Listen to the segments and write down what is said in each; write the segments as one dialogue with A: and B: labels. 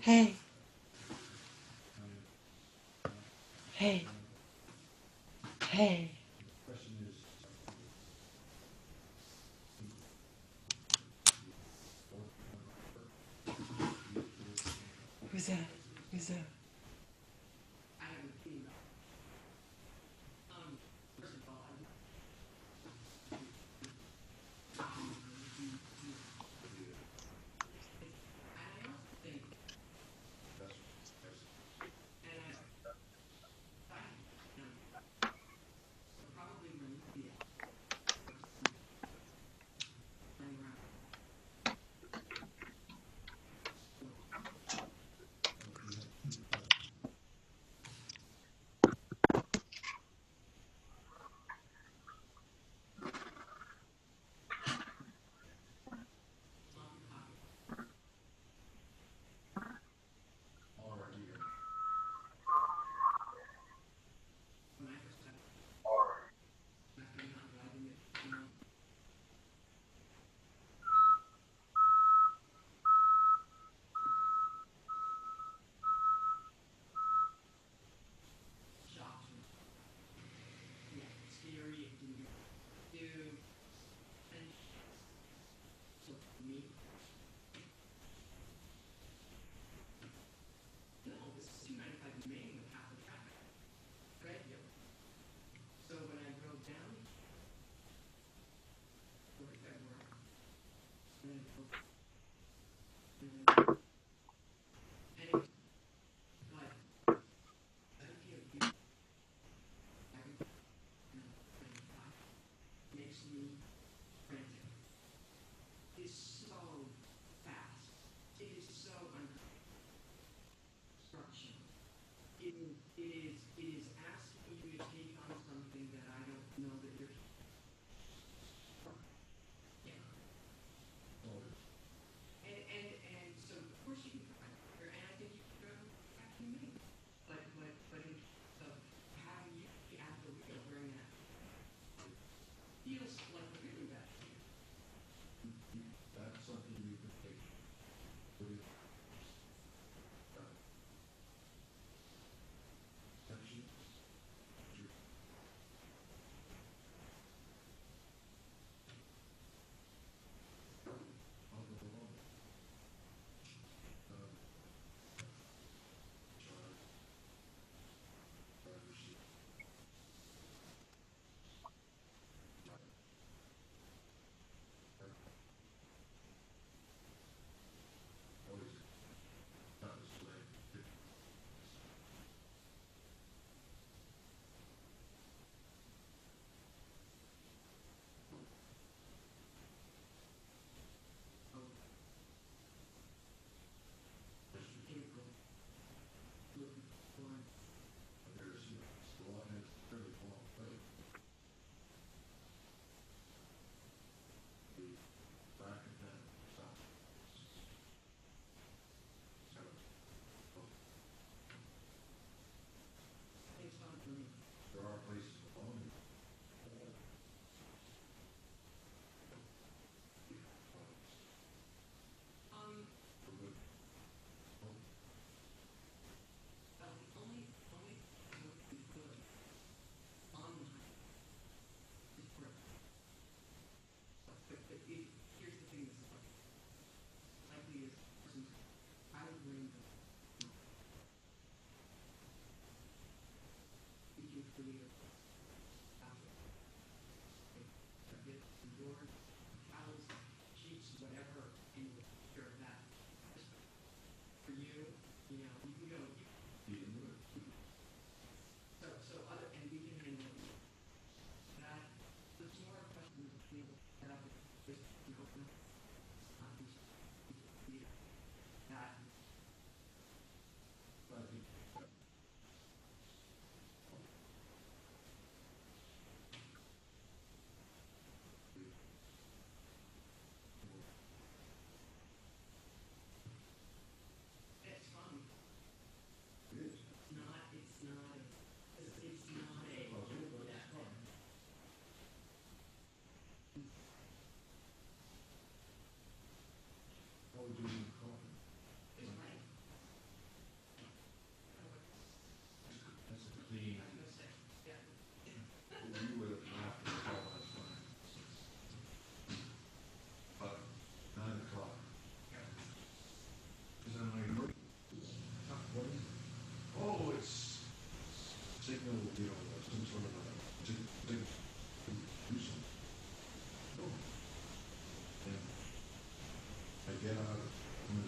A: Hey. Hey. Hey. Who's that? Who's that?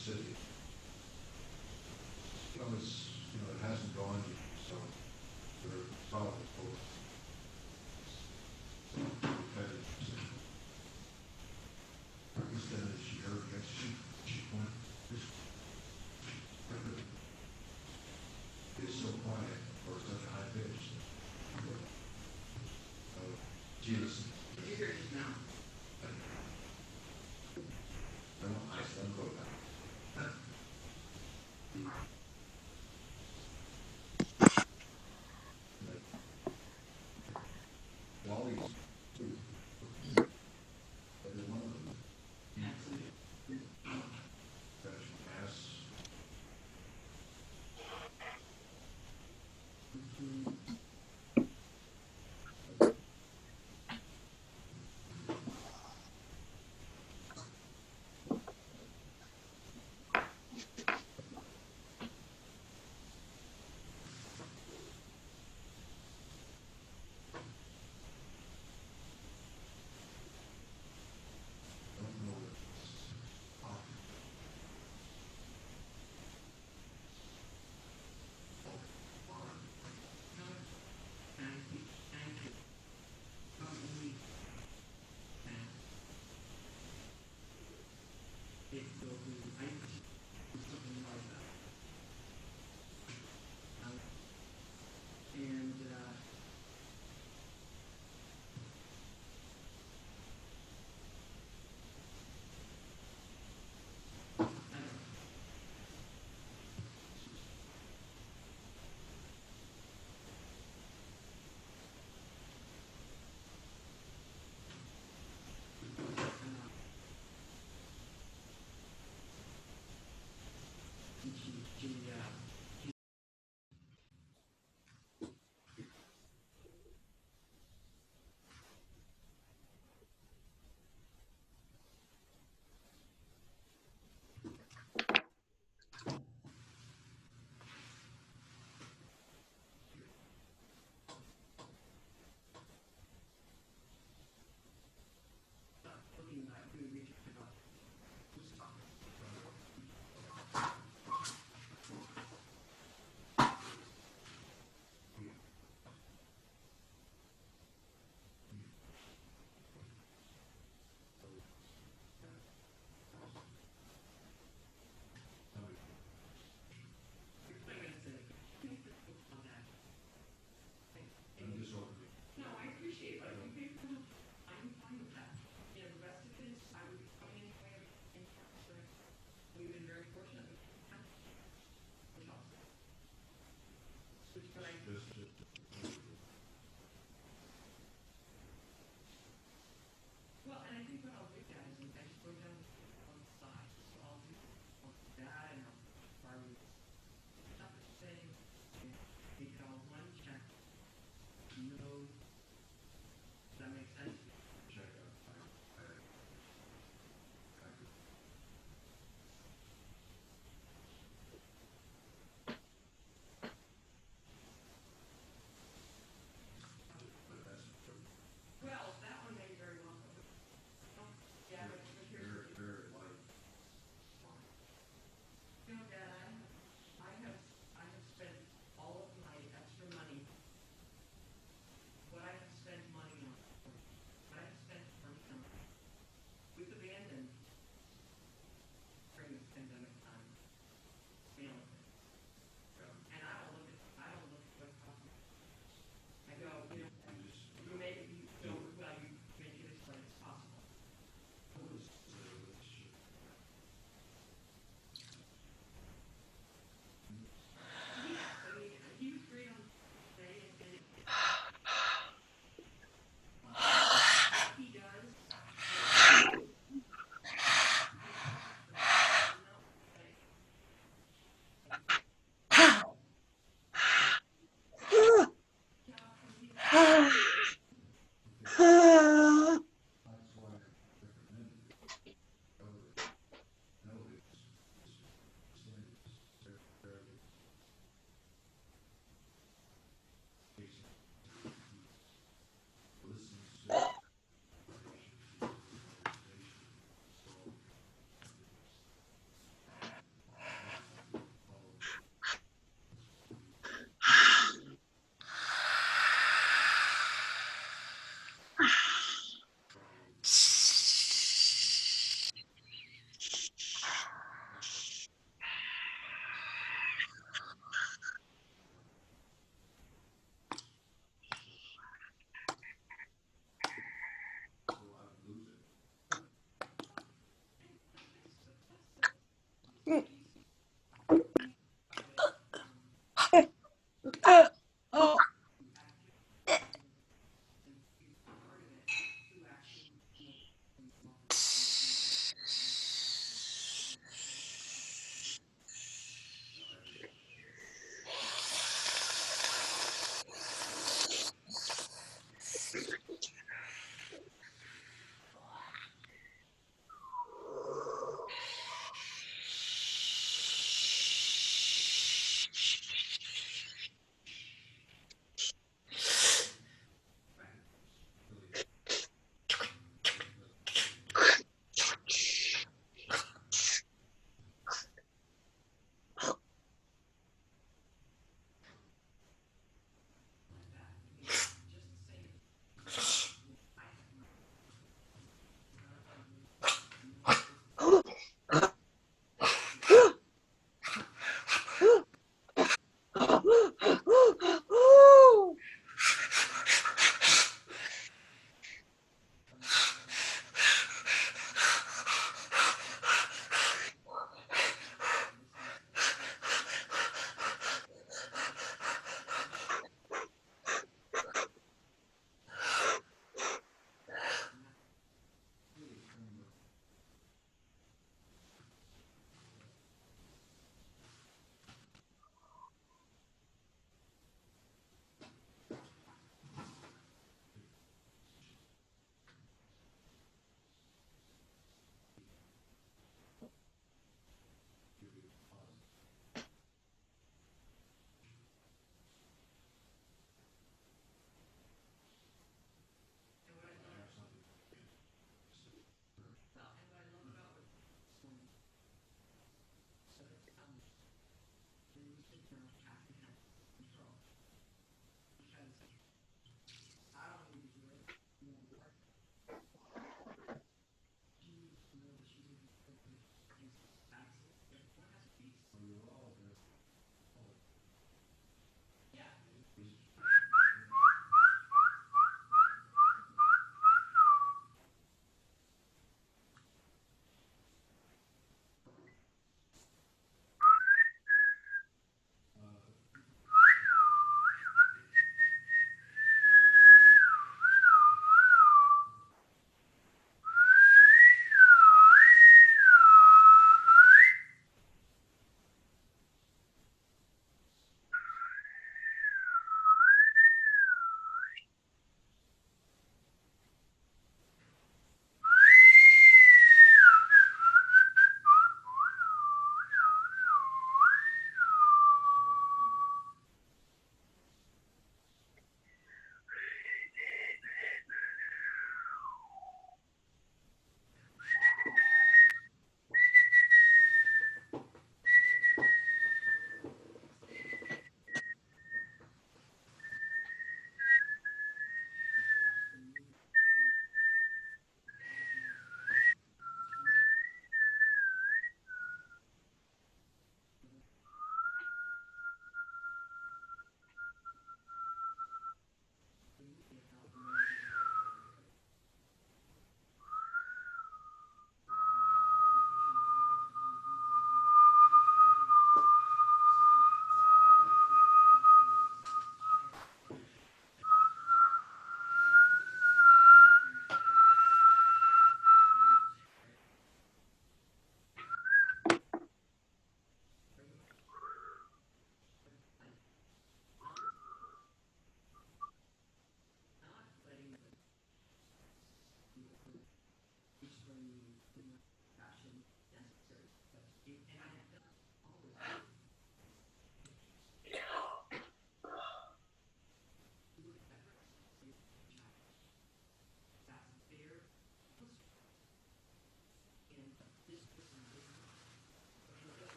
B: city. It hasn't gone yet, so we're solid for instead of she heard that she went this it's so quiet or such a high pitch. Jesus. Did you hear it now? No, I still go back.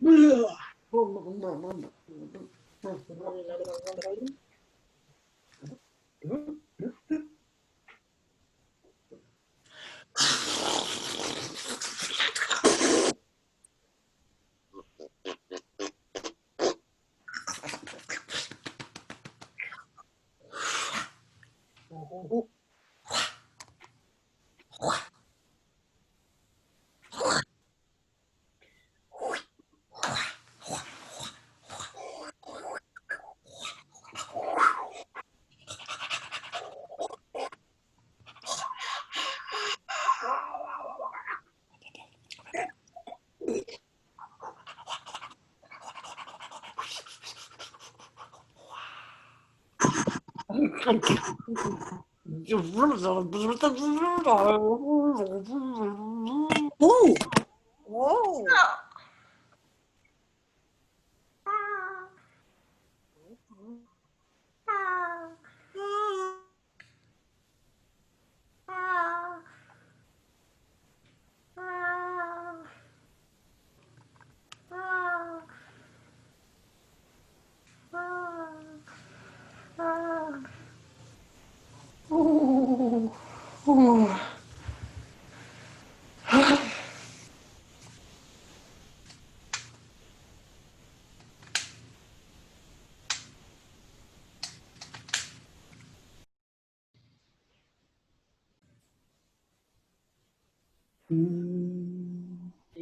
C: Whoa! Whoa!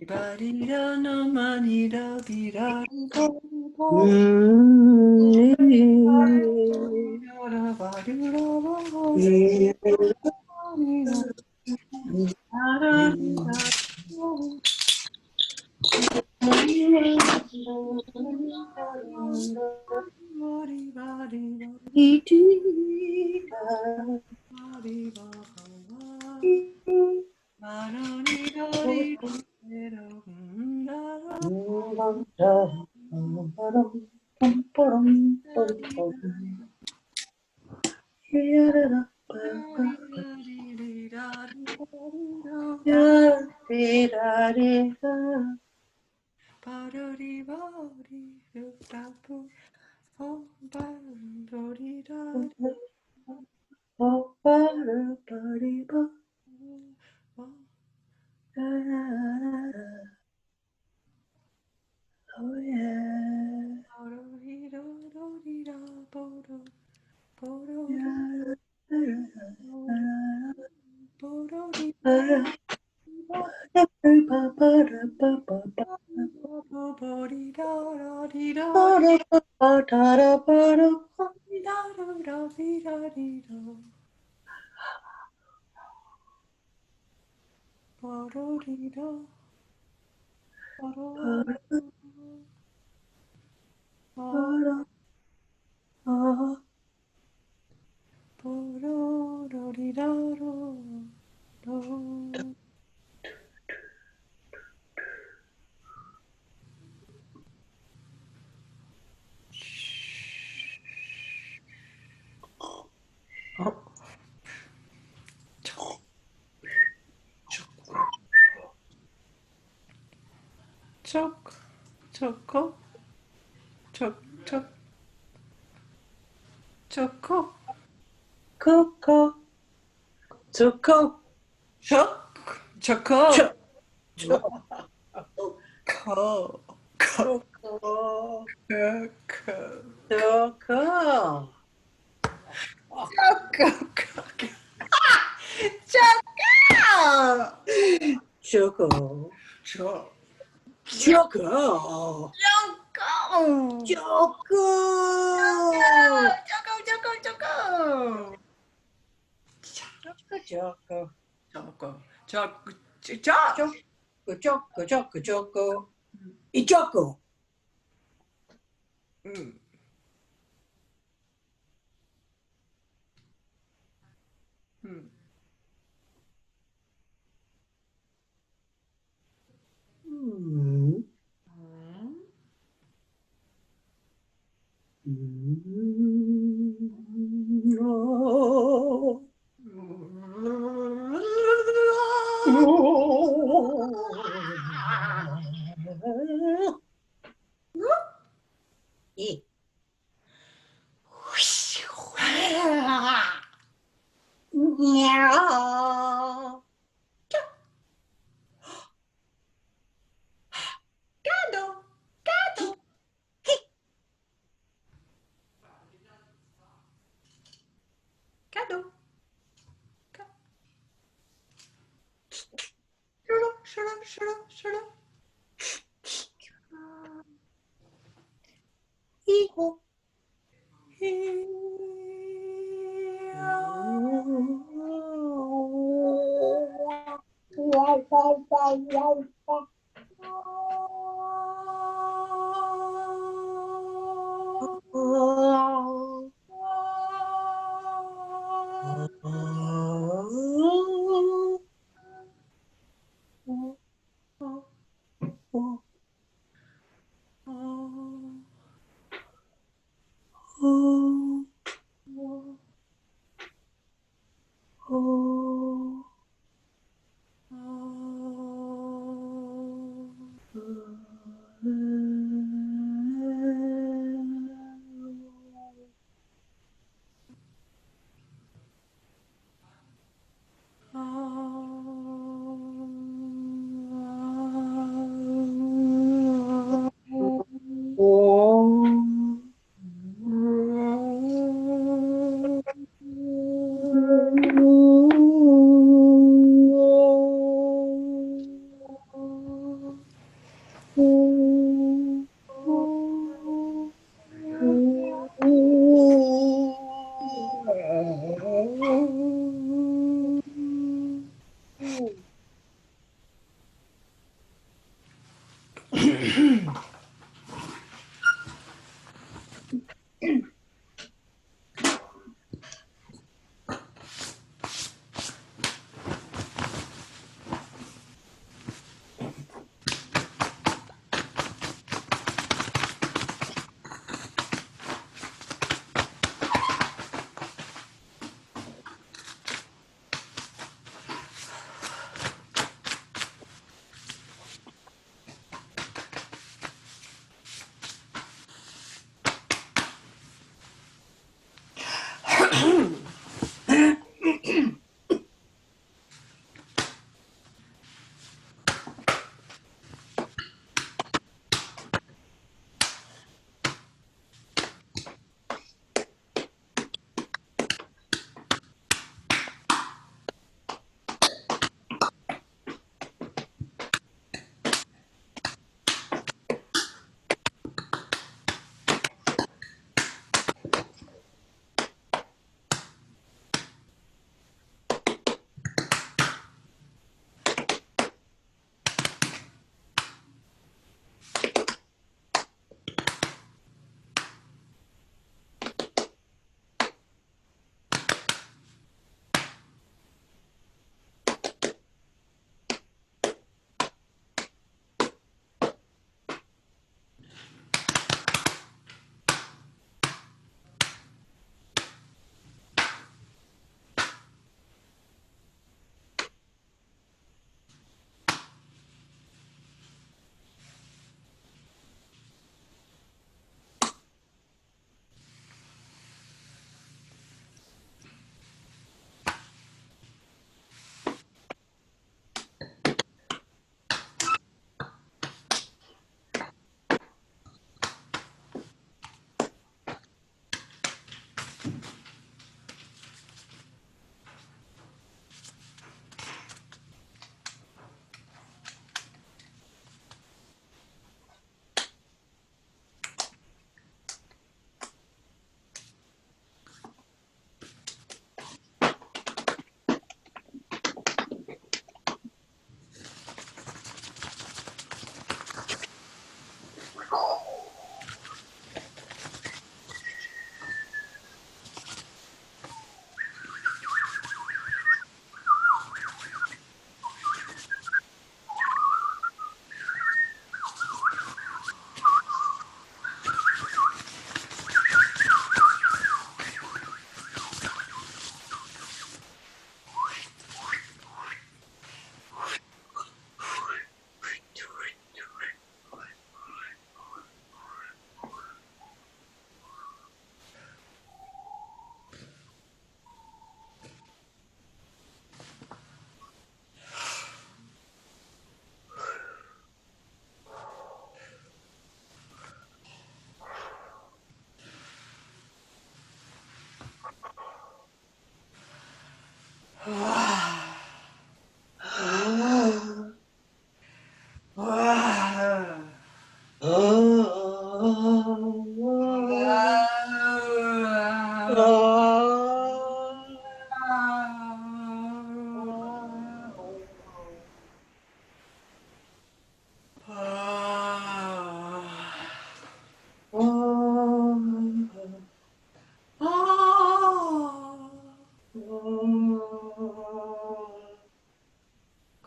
A: Ba-dee-da, na, ma-dee-da, dee-da, dee-da, dee-da, ba-dee-da, ba-dee-da, da-da-dee-da, ba-dee-ba-dee-da, ba-dee-ba-ba-ba, ba-da-dee-da-dee-da, da-da,
C: Oh yeah.
A: Choke, choco, choke, choke, choco,
C: Coco, Choco,
A: choke, choco,
C: Choco, Choco,
A: co, co,
C: Choco,
A: co, co,
C: Choco.
A: co, co, choco,
C: Choco,
A: choco,
C: Choco,
A: choco,
C: Choco,
A: choco, choco, choco.
C: Choco, Choco,
A: Choco, choco, choco.
C: Choco, Choco, Choco, Choco, y Choco.
A: Mm. Mm.
C: Mm. Oh. Oh. E. Meow.
A: Gato. Gato. Gato. Shut up, shut up, shut up.
C: Hijo.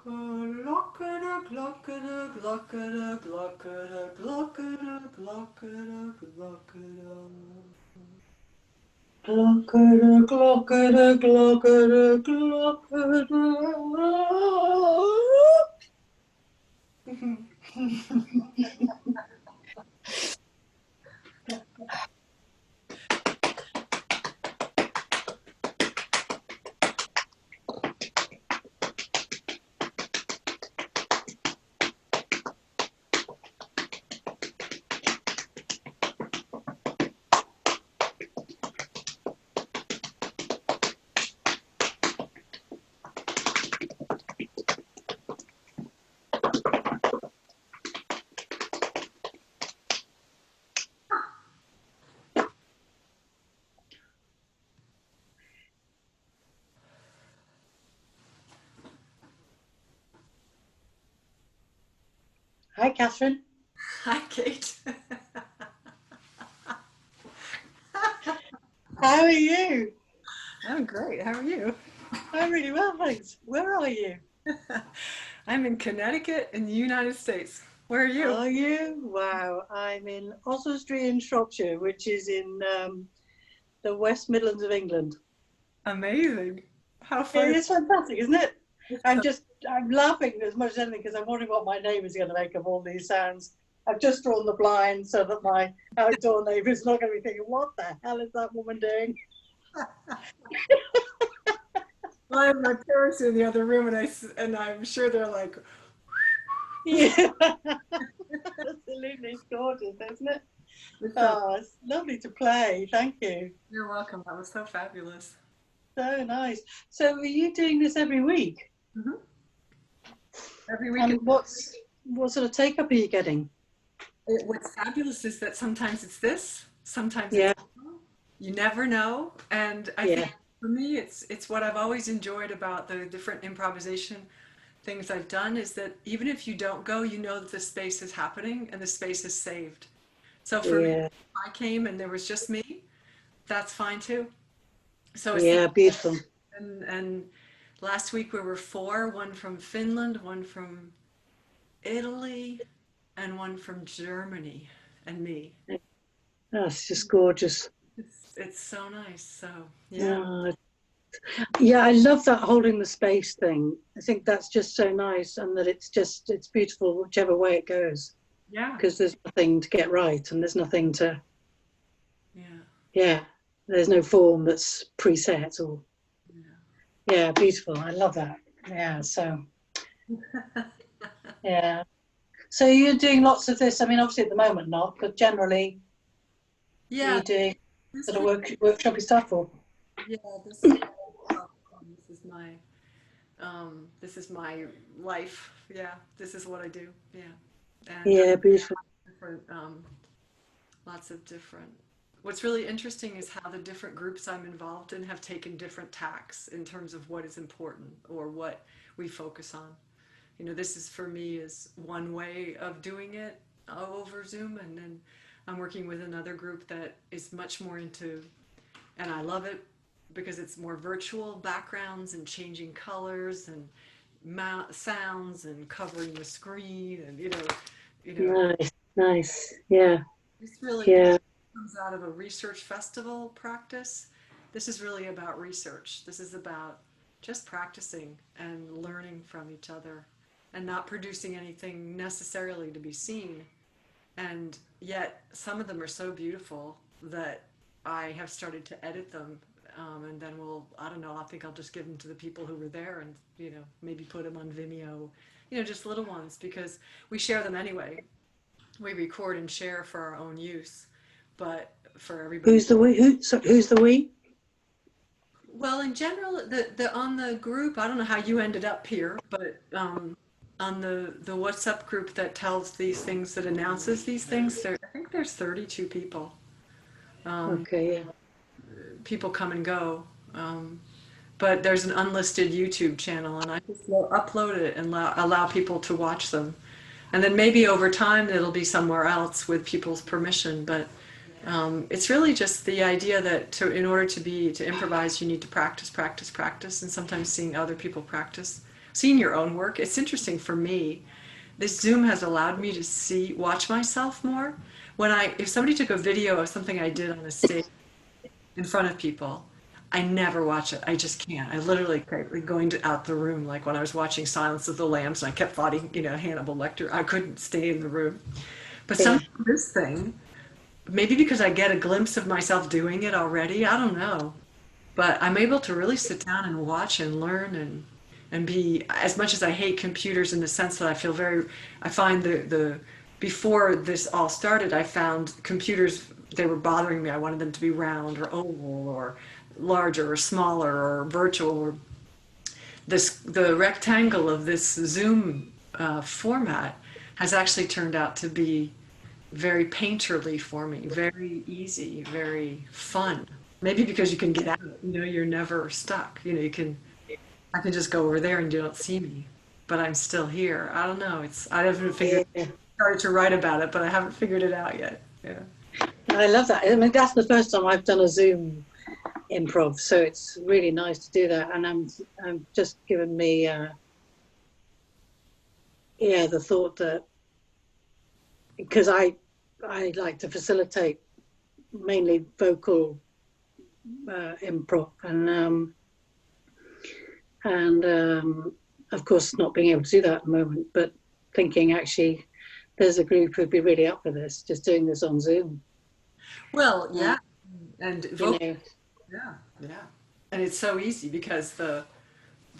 A: Glockada, glockada, glockada, glockada, glockada, glockada, glockada.
C: Glockada, glockada, glockada, glockada. Hi, Catherine.
A: Hi, Kate.
C: How are you?
A: I'm great. How are you?
C: I'm really well, thanks. Where are you?
A: I'm in Connecticut in the United States. Where are you?
C: Are you? Wow. I'm in Oswestry in Shropshire, which is in the West Midlands of England.
A: Amazing. How
C: It
A: fun.
C: is fantastic, isn't it?
A: So
C: I'm laughing as much as anything because I'm wondering what my neighbours are going to make of all these sounds. I've just drawn the blind so that my outdoor neighbour's not going to be thinking, what the hell is that woman doing?
A: well, I have my parents in the other room, and I'm sure they're like,
C: Yeah. Absolutely. It's gorgeous, isn't it?
A: it's so,
C: Oh, it's lovely to play. Thank you.
A: "You're welcome." That was so fabulous.
C: So nice. So are you doing this every week?
A: hmm Every week.
C: And what sort of take up are you getting?
A: What's fabulous is that sometimes it's this, sometimes it's
C: Yeah,
A: you never know. And I think
C: yeah,
A: for me, it's what I've always enjoyed about the different improvisation things I've done is that even if you don't go, you know that the space is happening and the space is saved. So for me,
C: yeah,
A: if I came and there was just me, that's fine too. So it's
C: yeah, beautiful.
A: and last week we were four, one from Finland, one from Italy, and one from Germany, and me.
C: That's just gorgeous.
A: It's so nice. So yeah,
C: Oh, yeah, I love that holding the space thing. I think that's just so nice, and that it's beautiful whichever way it goes
A: yeah,
C: because there's nothing to get right, and there's nothing to
A: yeah,
C: yeah, there's no form that's preset or yeah, beautiful. I love that. Yeah, so yeah. So you're doing lots of this. I mean, obviously at the moment not, but generally
A: yeah.
C: you're doing
A: This
C: sort of
A: group,
C: workshopy stuff or
A: yeah, this is my life. Yeah, this is what I do. Yeah, and
C: yeah, beautiful.
A: different, lots of different. What's really interesting is how the different groups I'm involved in have taken different tacks in terms of what is important or what we focus on. You know, this is for me is one way of doing it over Zoom, and then I'm working with another group that is much more into, and I love it because it's more virtual backgrounds and changing colors and sounds and covering the screen and
C: Nice, nice. Yeah,
A: it's really
C: yeah,
A: comes out of a research festival practice. This is really about research. This is about just practicing and learning from each other and not producing anything necessarily to be seen. And yet, some of them are so beautiful that I have started to edit them. And then I don't know, I think I'll just give them to the people who were there and, maybe put them on Vimeo, just little ones because we share them anyway. We record and share for our own use, but for everybody.
C: who's the we? Who's the we?
A: Well, in general, the on the group, I don't know how you ended up here, but on the WhatsApp group that tells these things, that announces these things, I think there's 32 people.
C: Okay, yeah.
A: People come and go, but there's an unlisted YouTube channel, and I just upload it and allow people to watch them. And then maybe over time it'll be somewhere else with people's permission, but it's really just the idea that in order to improvise, you need to practice, practice, practice, and sometimes seeing other people practice seeing your own work. It's interesting for me. This Zoom has allowed me to watch myself more. If somebody took a video of something I did on a stage in front of people, I never watch it. I just can't. I literally kept going out the room, like when I was watching Silence of the Lambs, and I kept thoughting, Hannibal Lecter. I couldn't stay in the room. But
C: Yeah.
A: something this thing, maybe because I get a glimpse of myself doing it already, I don't know. But I'm able to really sit down and watch and learn and be, as much as I hate computers in the sense that I find before this all started, I found computers, they were bothering me. I wanted them to be round or oval or larger or smaller or virtual, or the rectangle of this Zoom format has actually turned out to be very painterly for me, very easy, very fun. Maybe because you can get out, you're never stuck. I can just go over there and you don't see me, but I'm still here. I don't know. I haven't
C: Yeah.
A: started to write about it, but I haven't figured it out yet. Yeah.
C: I love that. I mean, that's the first time I've done a Zoom improv, so it's really nice to do that. And I'm just given me, the thought that because I like to facilitate mainly vocal improv, and of course not being able to do that at the moment, but thinking actually there's a group who'd be really up for this, just doing this on Zoom.
A: Well, yeah, and
C: You know,
A: yeah, yeah, and it's so easy because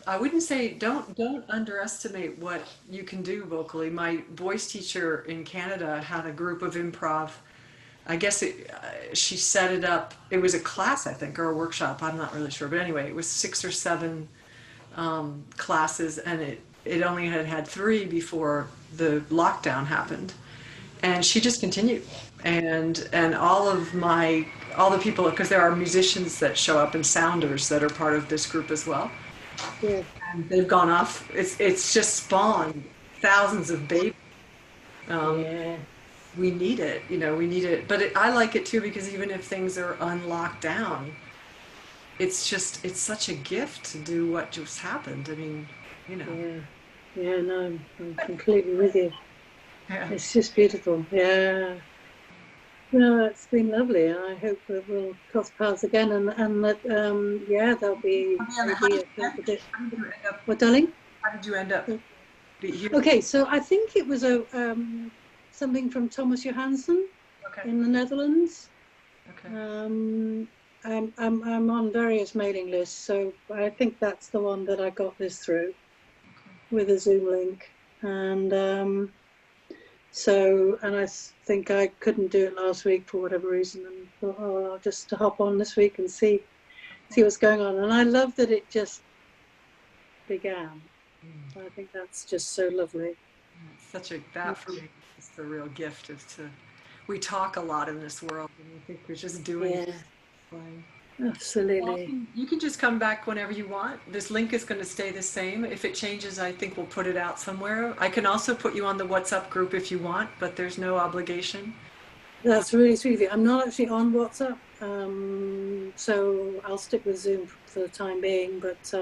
A: I wouldn't say don't underestimate what you can do vocally. My voice teacher in Canada had a group of improv. I guess she set it up. It was a class, I think, or a workshop. I'm not really sure, but anyway, it was 6 or 7 classes, and it only had 3 before the lockdown happened, and she just continued. And all the people, because there are musicians that show up and sounders that are part of this group as well.
C: yeah,
A: And they've gone off. It's just spawned thousands of babies.
C: yeah,
A: We need it, we need it. But I like it too because even if things are unlocked down, it's such a gift to do what just happened. I mean,
C: yeah, yeah. No, I'm completely with you.
A: Yeah.
C: It's just beautiful. Yeah. No, it's been lovely, and I hope that we'll cross paths again, and that there'll be maybe a bit. What, darling?
A: How did you end up here?
C: Okay, so I think it was something from Thomas Johansson
A: Okay.
C: in the Netherlands.
A: Okay.
C: I'm on various mailing lists, so I think that's the one that I got this through with a Zoom link, and I think I couldn't do it last week for whatever reason, and thought, oh, I'll just hop on this week and see what's going on. And I love that it just began. I think that's just so lovely.
A: It's that for me is the real gift we talk a lot in this world, and I think we're just doing it.
C: Absolutely.
A: You can just come back whenever you want. This link is going to stay the same. If it changes, I think we'll put it out somewhere. I can also put you on the WhatsApp group if you want, but there's no obligation.
C: That's really sweet of you. I'm not actually on WhatsApp, so I'll stick with Zoom for the time being, but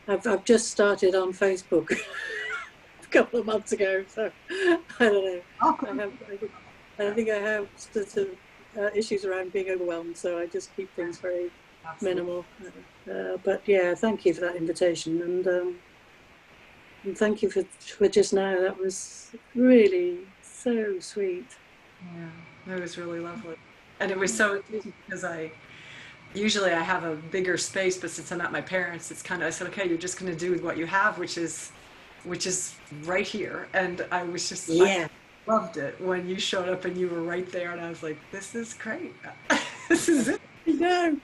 C: I've just started on Facebook a couple of months ago, so I don't know. I think I have issues around being overwhelmed, so I just keep things very minimal. But yeah, thank you for that invitation, and thank you for just now. That was really so sweet.
A: Yeah, it was really lovely, and it was so easy because usually I have a bigger space, but since I'm at my parents', I said, okay, you're just going to do what you have, which is right here, and I was just I loved it when you showed up and you were right there, and I was like, this is great. This is it.
C: I know.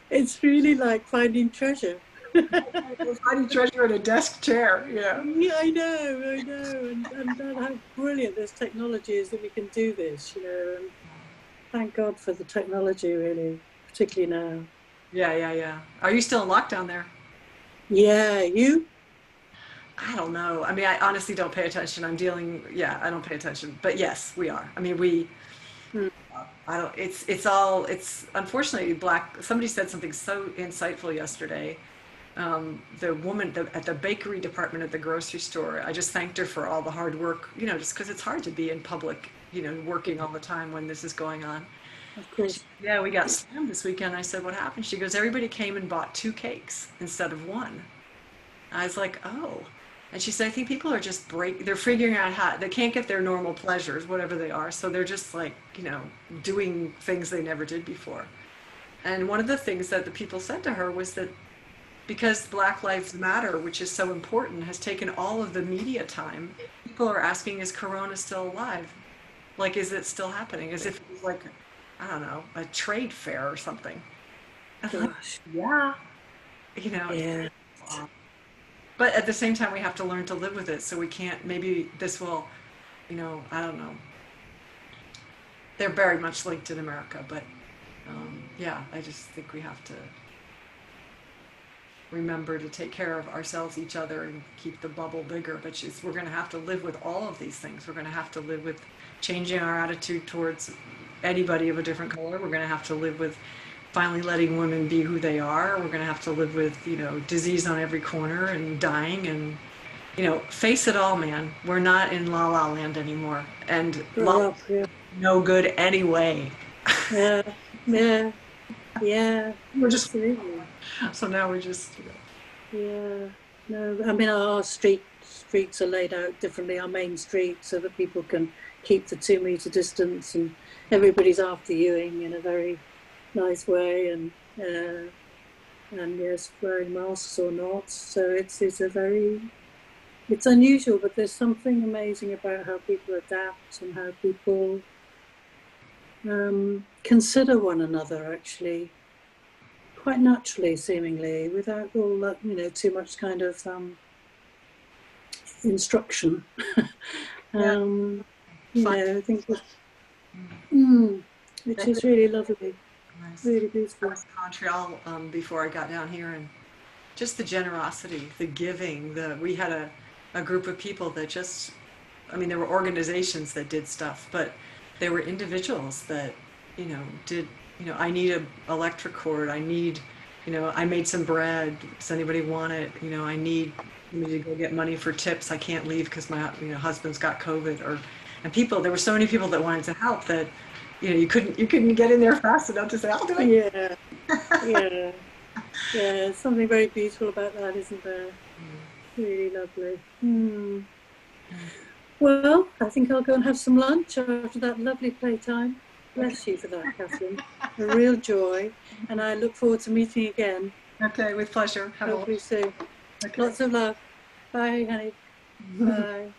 C: It's really like finding treasure.
A: Finding treasure in a desk chair. Yeah.
C: Yeah, I know, and how brilliant this technology is that we can do this, and thank God for the technology, really, particularly now.
A: Yeah. Are you still in lockdown there?
C: Yeah, you?
A: I don't know. I mean, I honestly don't pay attention. I don't pay attention. But yes, we are. I mean, I don't, it's unfortunately somebody said something so insightful yesterday. the woman at the bakery department at the grocery store, I just thanked her for all the hard work, just because it's hard to be in public, working all the time when this is going on.
C: Of course.
A: Yeah, we got slammed this weekend. I said, what happened? She goes, everybody came and bought 2 cakes instead of 1. I was like, oh. And she said, I think people are just they're figuring out how, they can't get their normal pleasures, whatever they are. So they're just like, doing things they never did before. And one of the things that the people said to her was that because Black Lives Matter, which is so important, has taken all of the media time, people are asking, is Corona still alive? Like, is it still happening? As if it was like, I don't know, a trade fair or something.
C: Gosh.
A: Yeah.
C: Yeah.
A: But at the same time, we have to learn to live with it. So we can't, maybe this will, I don't know. They're very much linked in America, but yeah, I just think we have to remember to take care of ourselves, each other, and keep the bubble bigger. But we're going to have to live with all of these things. We're going to have to live with changing our attitude towards anybody of a different color. We're going to have to live with finally letting women be who they are. We're going to have to live with, disease on every corner and dying and, face it all, man. We're not in La La Land anymore. And no good anyway.
C: Yeah. Yeah. Yeah.
A: We're just,
C: absolutely.
A: So now we're just,
C: Yeah. No, I mean, our streets are laid out differently, our main street, so that people can keep the 2-meter distance, and everybody's after youing in a very nice way, and yes, wearing masks or not. So it's unusual, but there's something amazing about how people adapt and how people consider one another, actually, quite naturally, seemingly, without all that, too much kind of instruction. I think that, which is really lovely.
A: nice.
C: Really
A: I
C: beautiful.
A: was in Montreal before I got down here, and just the generosity, the giving. We had a group of people that just, there were organizations that did stuff, but there were individuals that, did, I need an electric cord. I need, I made some bread. Does anybody want it? I need me to go get money for tips. I can't leave because my husband's got COVID. There were so many people that wanted to help that, you couldn't get in there fast enough to say, I'll do it.
C: Yeah. Yeah, something very beautiful about that, isn't there? Really lovely. Well, I think I'll go and have some lunch after that lovely playtime. Bless you for that, Catherine. A real joy. And I look forward to meeting again.
A: Okay, with pleasure.
C: Hopefully soon.
A: Okay.
C: Lots of love. Bye, honey. Bye.